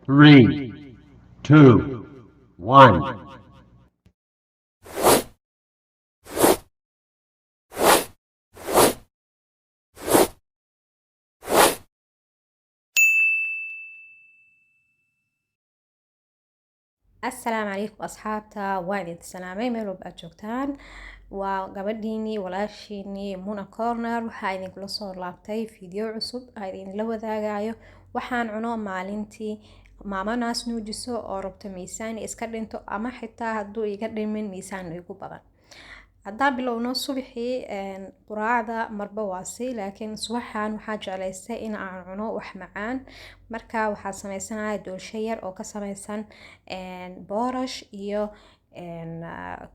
Three, two, one. السلام عليكم أصحابتا وين تسلامي ميلو بقى joogtaan waa gabadhiinii walaashiinii Muna Corner waxaa idinkula soo laabtay fiideo cusub aan idinla wadaagayo waxaan cuno maalintii maama naas nuujiso oo rabto miisaan iska dhinto ama xitaa hadduu iga dhimin miisaan igu badan haddaan bilowno subaxii quraacda marba waasi laakiin subaxan waxaa jeclaystay in aan cuno wax macaan marka waxaa sameysanayaa doolsho yar oo ka sameysan boorash iyo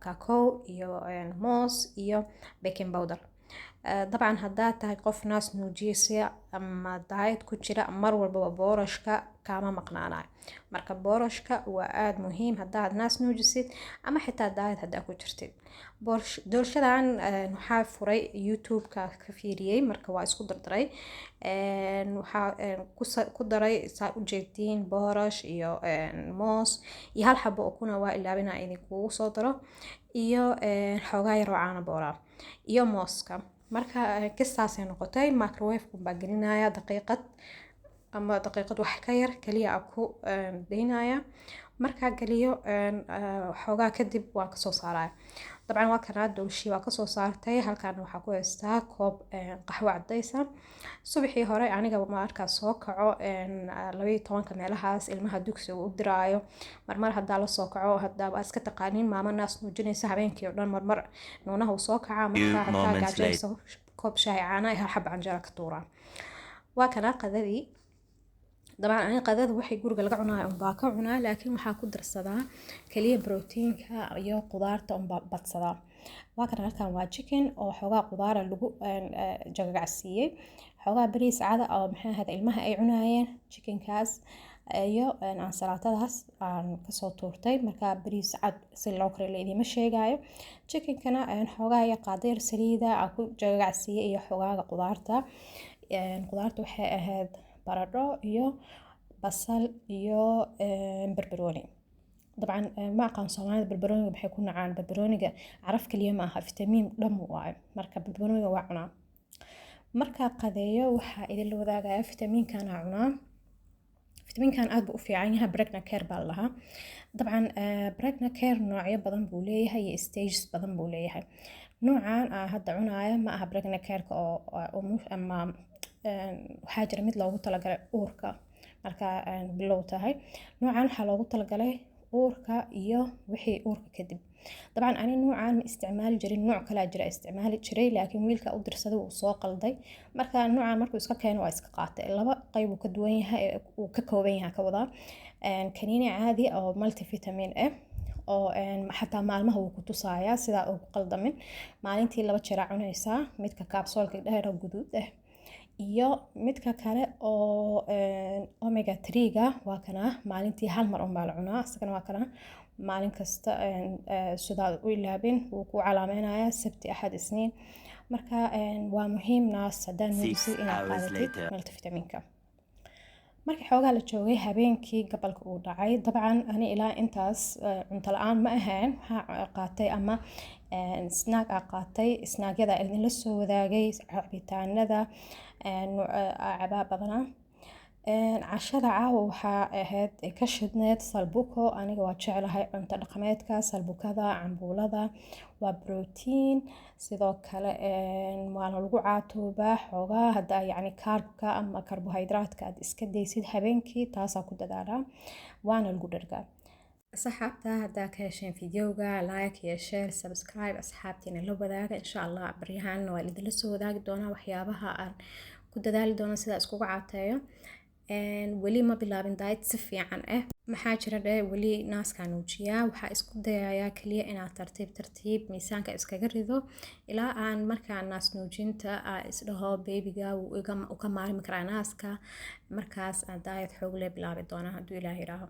kakao iyo moos iyo baking powder dabcan haddaad tahay qof naas nuujiyeysa ama diet ku jira mar walbaba boorashka kama maqnaanayo marka boorashka waa aada muhiim haddaad naas nuujisid ama xitaa diet haddaad ku jirtid doolshadan waxaa furay youtube-ka ka fiiriyey marka waa isku dardaray waxaa ku daray saa u jeediin boorash iyo moos iyo hal xabo oo kuna waa ilaabina idinkugu soo daro iyo xoogaa yar oo caano boora iyo mooska marka kistaasay noqotay microwave-ku baa gelinaya daqiiqad ama daqiiqad wax ka yar kaliya ku deynaya markaa geliyo xoogaa kadib waan kasoo saaraya dabcan waa kanaa doolshii waa kasoo saartay halkan waxaa ku haystaa koob qaxwo cadaysa subaxii hore aniga markaa soo kaco 12 meelahaas ilmaha dugsiga u diraayo marmar haddaa la soo kaco haddaa iska taqaanin maama naas nuujinaysa habeenkii oo dhan marmar nuunaha uu soo kacaa markaa hataa gaajaysa koob shaahi caana hal xab canjeera ka tuuraa waa kanaa qadadii dabcan aniga qadada waxay guriga laga cunaayo unbaa ka cunaa laakiin waxaa ku darsadaa kaliya proteinka iyo qudaarta unbaa badsadaa waa kan halkan waa chicken oo xoogaa qudaara lagu jagacsiiyey xoogaa bariis cada oo maxay ahayd ilmaha ay cunaayeen chickenkaas iyo ansalaatadaas aan kasoo tuurtay markaa bariis cad si loo kariyo la idiima sheegayo chickenkana xoogaa iyo qaadayr saliida aan ku jagacsiiyey iyo xoogaaga qudaarta waxay ahayd baradho iyo basal iyo barbarooni dabcan ma aqaan soomaalida barbarooniga maxay ku nacaan barbarooniga caraf kaliya ma aha fitamiin dhan waaye marka barbarooniga waa cunaa marka qadeeyo waxaa idin la wadaagaya fitamiinkan aan cunaa fitamiinkan aad buu u fiican yahay Bregna Care baa lahaa dabcan Bregna Care noocyo badan buu leeyahay iyo stages badan buu leeyahay noocan aan hadda cunaaya ma aha Bregna Care oo ama waxaa jira mid loogu talagalay uurka marka bilow tahay noocan waxaa loogu talagalay uurka iyo wixii uurka kadib dabcan ani noocan ma isticmaali jirin nooc kale jira isticmaali jiray laakiin wiilka u dirsaday uu soo qalday marka noocan markuu iska keeno waa iska qaatay laba qayb uu ka duwan yahay uu ka kooban yahay ka wada kaniini caadi oo multivitamin ah oo xataa maalmaha uu ku tusaaya sida uu qaldamin maalintii 2 jeer cunaysaa midka capsule-ka dheer oo guduud ah iyo midka kale oo omega 3-ga waa kana maalintii hal mar la cunaa isagana waa kana maalin kasta sidaa u ilaabin uu ku calaameynaya sabti axad isniin marka waa muhiim naas hadaan nuujisid inaad qaadatid multivitaminka marka xoogaa la joogay habeenkii gabalka uu dhacay dabcan ani ilaa intaas cunto la-aan ma ahayn waxaa qaatay ama snack aa qaatay snackyada idinla soo wadaagay cabitaanada cabaa badana cashada caawa waxaa ahayd ka shidneed salbuko aniga waa jeclahay cunto dhaqameedka salbukada cambuulada waa protein sidoo kale waana lagu caatoobaa xoogaa haddaa yacni kaarbka ama karbohaydraatka aad iska daysid habeenkii taasaa ku dadaalaa waana lagu dhargaa asxaabta haddaa ka hesheen fideoga like iyo share subscribe asxaabtiina la wadaaga insha allah baryahan waa idinla soo wadaagi doonaa waxyaabaha aan ku dadaali doono sida iskugu caateeyo weli ma bilaabin diet si fiican ah maxaa jira weli naaska nuujiyaa waxaa isku dayayaa kaliya inaad tartiib miisaanka iskaga rido ilaa aan markaa naas nuujinta isdhaho babyga uu ka maarmi karaa naaska markaas aan diet xoog leh bilaabi doona hadduu ilaahay raaho